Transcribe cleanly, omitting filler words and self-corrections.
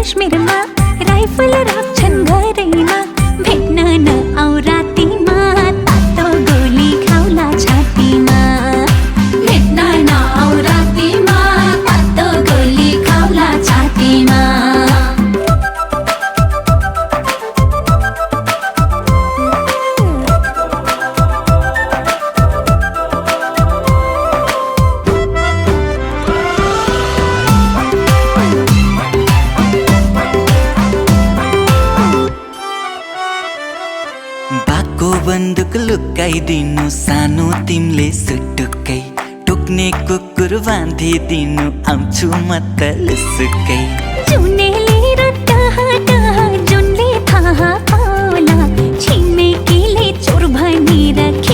काश्मीरमा राइफल राख्छन् घरैमा भेट्न नआऊ रातिमा तातो गोली खाउला छातीमा भेट्न नआऊ रातिमा तातो गोली खाउला छातीमा बाको बन्दुक लुकाइदिनु सानो तिमीले सुटुक्कै टोक्ने कुकुर बाँधिदिनु आउँछु म त लुसुक्कै जुनेली र जुनले थाहा पाउला छिमेकीले चोर भनी राखे